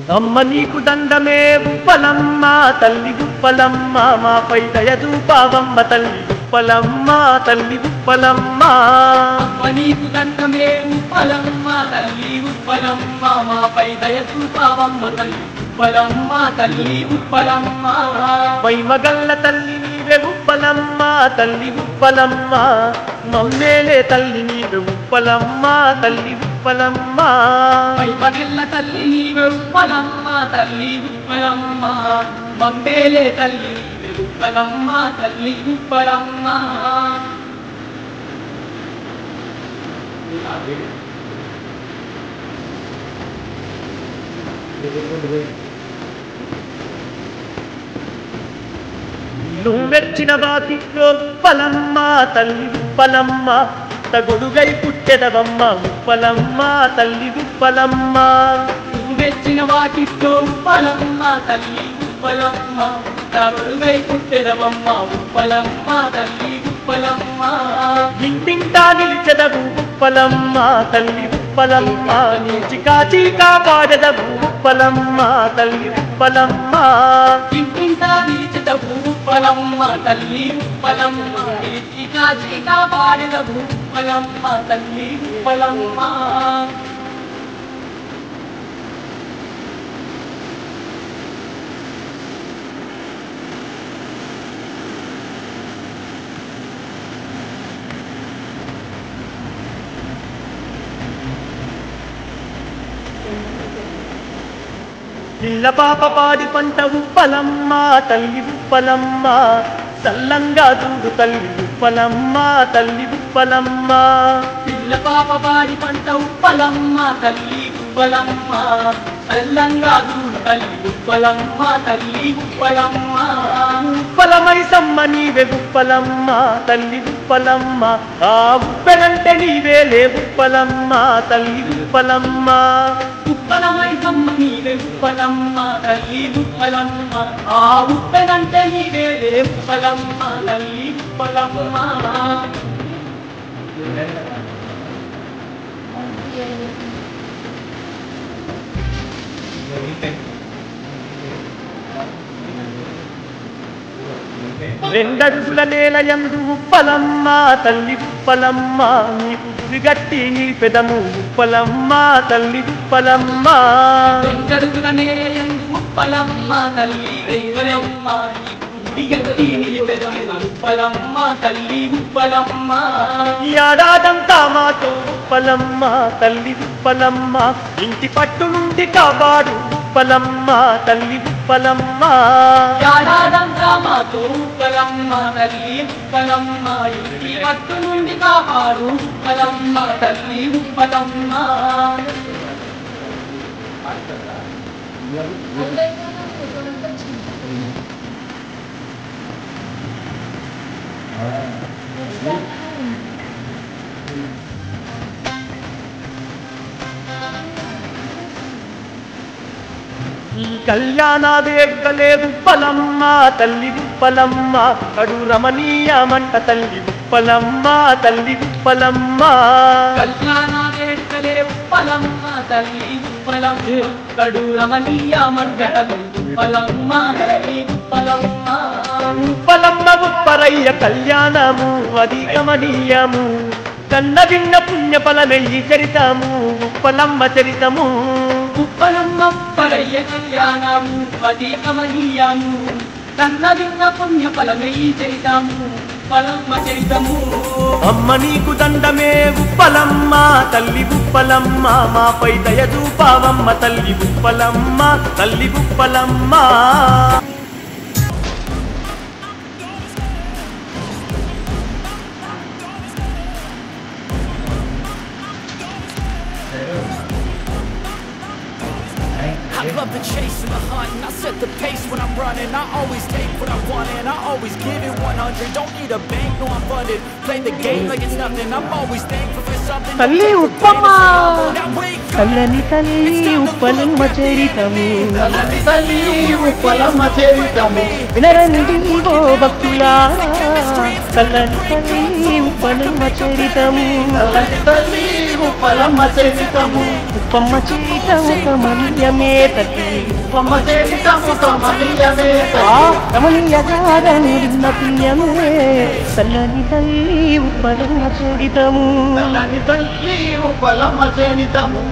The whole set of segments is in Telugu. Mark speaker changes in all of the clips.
Speaker 1: అమ్మ నీకు దండమే ఉప్పలమ్మ తల్లి ఉప్పలమ్మ మాపై దయ చూపావమ్మ తల్లి ఉప్పలమ్మ తల్లి ఉప్పలమ్మ.
Speaker 2: అమ్మ నీకు దండమే ఉప్పలమ్మ తల్లి ఉప్పలమ్మ మాపై దయ చూపావమ్మ తల్లి ఉప్పలమ్మ తల్లి ఉప్పలమ్మ.
Speaker 1: మైమగల్ల తల్లి నీవే ఉప్పలమ్మ తల్లి ఉప్పలమ్మ మమ్మేలే తల్లి నీవే ఉప్పలమ్మ తల్లి ఉప్పలమ్మ.
Speaker 2: మైమగల్ల తల్లి నీవే ఉప్పలమ్మ తల్లి ఉప్పలమ్మ మమ్మేలే తల్లి నీవే ఉప్పలమ్మ తల్లి ఉప్పలమ్మ.
Speaker 1: నువ్వెచ్చిన వాకిట్లో ఉప్పలమ్మ తల్లి ఉప్పలమ్మ తగొడుగై పుట్టెదవమ్మ ఉప్పలమ్మ తల్లి ఉప్పలమ్మ.
Speaker 2: నువ్వెచ్చిన వాకిట్లో ఉప్పలమ్మ తల్లి ఉప్పలమ్మ తగొడుగై పుట్టెదవమ్మ ఉప్పలమ్మ తల్లి ఉప్పలమ్మ.
Speaker 1: ఇంటింటా నిలిచెదవు ఉప్పలమ్మ తల్లి ఉప్పలమ్మ నీచి కాచి కాపాడెదవు ఉప్పలమ్మ తల్లి ఉప్పలమ్మ.
Speaker 2: ఇంటింటా నిలిచెదవు ఉప్పలమ్మ తల్లి ఉప్పలమ్మ నీచి కాచి కాపాడెదవు ఉప్పలమ్మ తల్లి ఉప్పలమ్మ.
Speaker 1: ఇళ్ళ పాప పాడి పంట ఉప్పలమ్మ తల్లి ఉప్పలమ్మ సల్లంగా చూడు తల్లి ఉప్పలమ్మ తల్లి ఉప్పలమ్మ.
Speaker 2: పిల్ల పాప పాడి పంట ఉప్పలమ్మ తల్లి ఉప్పలమ్మ సల్లంగా చూడు తల్లి ఉప్పలమ్మ తల్లి ఉప్పలమ్మ.
Speaker 1: ఉప్పలమై సమ్మ నీవే ఉప్పలమ్మ తల్లి ఉప్పలమ్మ ఆ ఉప్పెనంటే నీవేలే ఉప్పలమ్మ తల్లి ఉప్పలమ్మ.
Speaker 2: ఉప్పలమై సమ్మ నీవే ఉప్పలమ్మ తల్లి ఉప్పలమ్మ ఆ ఉప్పెనంటే నీవేలే ఉప్పలమ్మ తల్లి ఉప్పలమ్మ.
Speaker 1: రెండడుగుల నేల యందు ఉప్పలమ్మ తల్లి ఉప్పలమ్మ నీకు గురిగట్టి నీ పెదము ఉప్పలమ్మ తల్లి ఉప్పలమ్మ.
Speaker 2: రెండడుగుల నేల యందు ఉప్పలమ్మ తల్లి ఉప్పలమ్మ నీకు గురిగట్టి నీ పెదము ఉప్పలమ్మ తల్లి ఉప్పలమ్మ.
Speaker 1: ఏడాదంతా మాతో ఉప్పలమ్మ తల్లి ఉప్పలమ్మ ఇంటి పట్టు నుండి కాపాడు ఉప్పలమ్మ తల్లి ఉప్పలమ్మ.
Speaker 2: ఏడాదంతా మాతో ఉప్పలమ్మ తల్లి ఉప్పలమ్మ ఇంటి పట్టు నుండి కాపాడు ఉప్పలమ్మ తల్లి ఉప్పలమ్మ.
Speaker 1: ఈ కళ్యాణ వేగలే ఉప్పలమ్మ తల్లి ఉప్పలమ్మ కడు రమణీయమంట తల్లి ఉప్పలమ్మ తల్లి ఉప్పలమ్మ.
Speaker 2: కళ్యాణ వేడుకలే ఉప్పలమ్మ తల్లి ఉప్పలమ్మ కడు రమణీయమంట ఉప్పలమ్మ తల్లి ఉప్పలమ్మ.
Speaker 1: ఉప్పలమ్మ ఉప్పరయ్య కళ్యాణము అది గమనీయము కన్న విన్న పుణ్య ఫలమెయ్యి చరితము ఉప్పలమ్మ చరితము.
Speaker 2: ఉప్పలమ్మ ఉప్పరయ్య కళ్యాణము అది గమనీయము కన్న విన్న పుణ్య ఫలమెయ్యి చరితము ఉప్పలమ్మ చరితము.
Speaker 1: అమ్మ నీకు దండమే ఉప్పలమ్మ తల్లి ఉప్పలమ్మ మాపై దయ చూపావమ్మ తల్లి ఉప్పలమ్మ తల్లి Uppalamma.
Speaker 3: I love the chase and the hunt, and I set the pace when I'm running. I always take what I want and I always give it 100. Don't need a bank, no I'm funded. Play the game like it's nothing. I'm always thankful for something.
Speaker 1: తల్లి ఉప్పమ్మ తల్లని తల్లి ఉప్పలమ్మ చరితము
Speaker 2: తల్లి ఉప్పలమ్మ చరితము
Speaker 1: వినరండి ఓ భక్తులారా చల్లని తల్లి ఉప్పలమ్మ చరితము
Speaker 2: చల్లని తల్లి ఉప్పలమ్మ చరితము
Speaker 1: ఉప్పమ్మ చరితము కమనీయమే తల్లి
Speaker 2: ఉప్పమ్మ చరితము కమనీయమే
Speaker 1: కమనీయ గాథను విన్న పుణ్యమే చల్లని తల్లి ఉప్పలమ్మ చరితము
Speaker 2: చల్లని తల్లి ఉప్పలమ్మ చరితము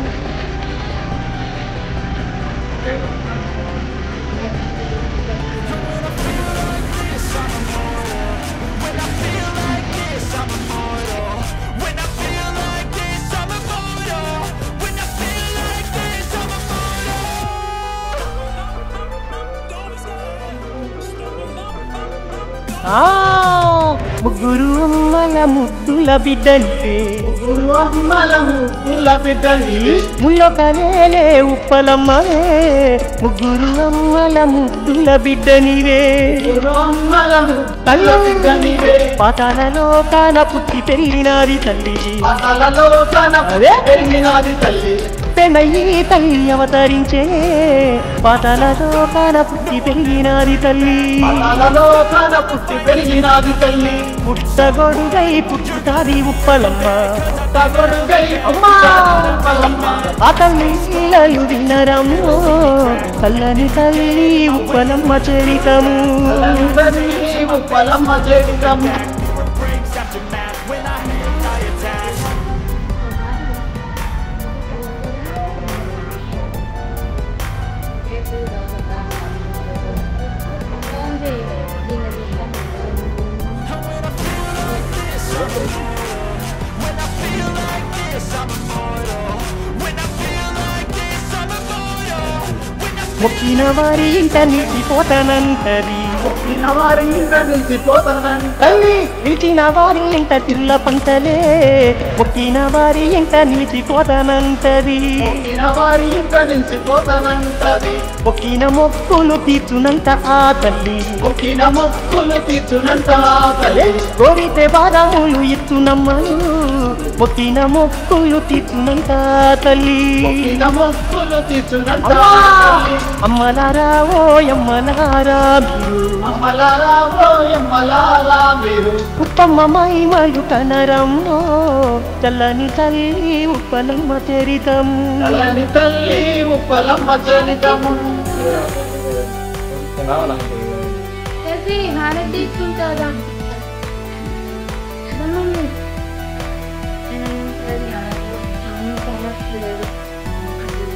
Speaker 1: ముగ్గురు అమ్మల ముద్దుల బిడ్డంటే
Speaker 2: ముగ్గురు అమ్మల ముద్దుల బిడ్డని
Speaker 1: ముల్లొకవేలే ఉప్పలమ్మవే ముగ్గురు అమ్మల ముద్దుల బిడ్డనివే
Speaker 2: ముగ్గురు అమ్మల ముద్దుల బిడ్డనివే
Speaker 1: పాతాలలో కాన పుట్టి పెరిగినాది తల్లి
Speaker 2: పాతాలలో కాన పెరిగినాది తల్లి
Speaker 1: పెనయ్యి తల్లి అవతరించే పాతాలలో కాన పుట్టి పెరిగినాది తల్లి
Speaker 2: పాతాలలో కాన పుట్టి పెరిగినాది తల్లి
Speaker 1: పుట్టగొడుగై పుట్టుతాది ఉప్పలమ్మ
Speaker 2: పుట్టగొడుగై ఉప్పలమ్మ
Speaker 1: ఆ తల్లి శీలలు విన్నరమ్మో చల్లని తల్లి ఉప్పలమ్మ చరితము
Speaker 2: చల్లని తల్లి ఉప్పలమ్మ చరితము
Speaker 1: మొక్కిన వారి ఇంట నిలిచిపోతానంటది
Speaker 2: మొక్కిన వారి ఇంట నిలిచిపోతానంటది
Speaker 1: తల్లి నిలిచిన వారి ఇంట తిరుల పంటలే మొక్కిన వారి ఇంట నిలిచిపోతానంటది
Speaker 2: మొక్కిన వారి ఇంట నిలిచిపోతానంటది
Speaker 1: మొక్కిన మొక్కులు తీర్చునంత ఆ తల్లి
Speaker 2: మొక్కిన మొక్కులు తీర్చునంత ఆ తల్లి
Speaker 1: కోరితే బాధములు ఇచ్చునమ్మను మొక్కిన మొక్కులు తీర్చునంత తల్లి
Speaker 2: మొక్కిన మొక్కులు తీర్చునంత తల్లి
Speaker 1: అమ్మలారా ఓ అమ్మలారా మీరు
Speaker 2: అమ్మలారా ఓ అమ్మలారా మీరు
Speaker 1: ఉప్పమ్మ మహిమలు కనరమ్మో చల్లని తల్లి ఉప్పలమ్మ చరితము
Speaker 2: చల్లని తల్లి ఉప్పలమ్మ చరితము
Speaker 4: హారతి తీసుకుంటారా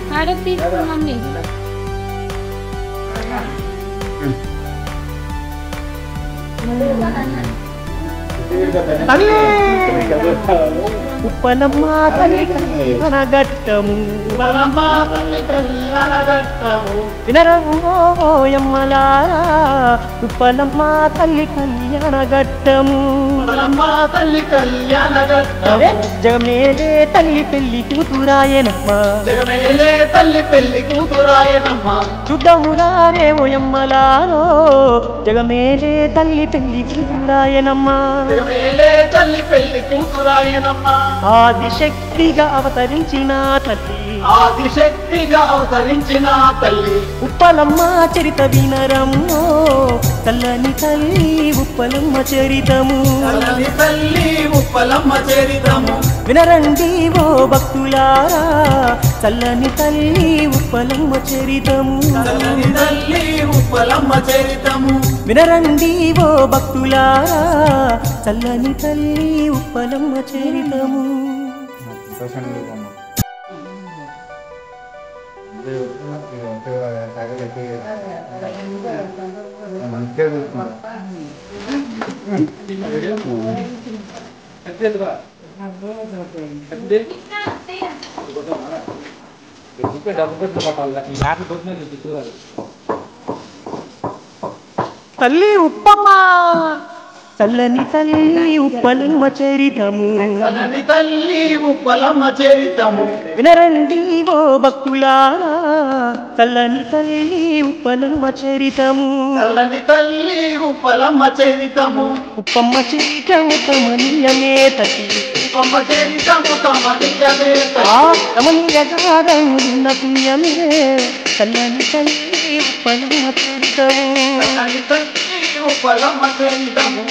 Speaker 4: హారతి తీసుకున్నాండి
Speaker 1: ఉప్పలమ్మ తల్లి కనగట్టము
Speaker 2: ఉప్పలమ్మ తల్లి కనగట్టము
Speaker 1: వినరమ్మలారా ఉప్పలమ్మ తల్లి కళ్యాణగట్టము
Speaker 2: ఉప్పలమ్మ తల్లి కళ్యాణగట్టము
Speaker 1: జగమేలే తల్లి పెళ్లి కూతురాయనమ్మ
Speaker 2: జగమేలే తల్లి పెళ్లి కూతురాయనమ్మ
Speaker 1: చూడమురారే ఓయమ్మలారో జగమేలే తల్లి పెళ్లి కూతురాయనమ్మ
Speaker 2: జగమేలే తల్లి పెళ్లి కూతురాయనమ్మ
Speaker 1: ఆదిశక్తిగా అవతరించిన తల్లి
Speaker 2: ఆదిశక్తిగా అవతరించిన తల్లి
Speaker 1: ఉప్పలమ్మ చరిత వినరమ్మో చల్లని తల్లి ఉప్పలమ్మ చరితము
Speaker 2: చల్లని తల్లి ఉప్పలమ్మ చరితము
Speaker 1: వినరండి ఓ భక్తులారా చల్లని తల్లి ఉప్పలమ్మ చరితము
Speaker 2: చల్లని తల్లి ఉప్పలమ్మ చరితము
Speaker 1: వినరండి ఓ భక్తులారా చల్లని తల్లి ఉప్పలమ్మ చరితము తల్లి ఉప్పమ్మ చల్లని తల్లి ఉప్పలమ్మ చరితము
Speaker 2: చల్లని తల్లి ఉప్పలమ్మ చరితము
Speaker 1: వినరండి ఓ భక్తులారా చల్లని తల్లి ఉప్పలమ్మ చరితము
Speaker 2: చల్లని తల్లి ఉప్పలమ్మ చరితము
Speaker 1: ఉప్పమ్మ చరితము కమనీయమే తల్లి
Speaker 2: ఉప్పమ్మ చరితము కమనీయమే
Speaker 1: కమనీయ గాథమున్న పుణ్యమే చల్లని తల్లి ఉప్పలమ్మ చరితము
Speaker 2: చల్లని తల్లి ఉప్పలమ్మ చరితము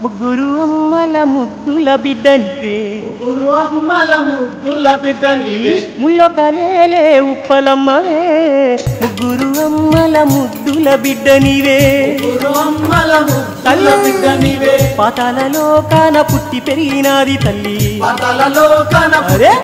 Speaker 1: ముగ్గురు అమ్మల ముద్దుల బిడ్డనివే ముల్లొకలేలే ఉప్పలమ్మవే ముగ్గురు అమ్మల ముద్దుల బిడ్డనివే పాతాళలోకాన పుట్టి పెరిగినాది తల్లి.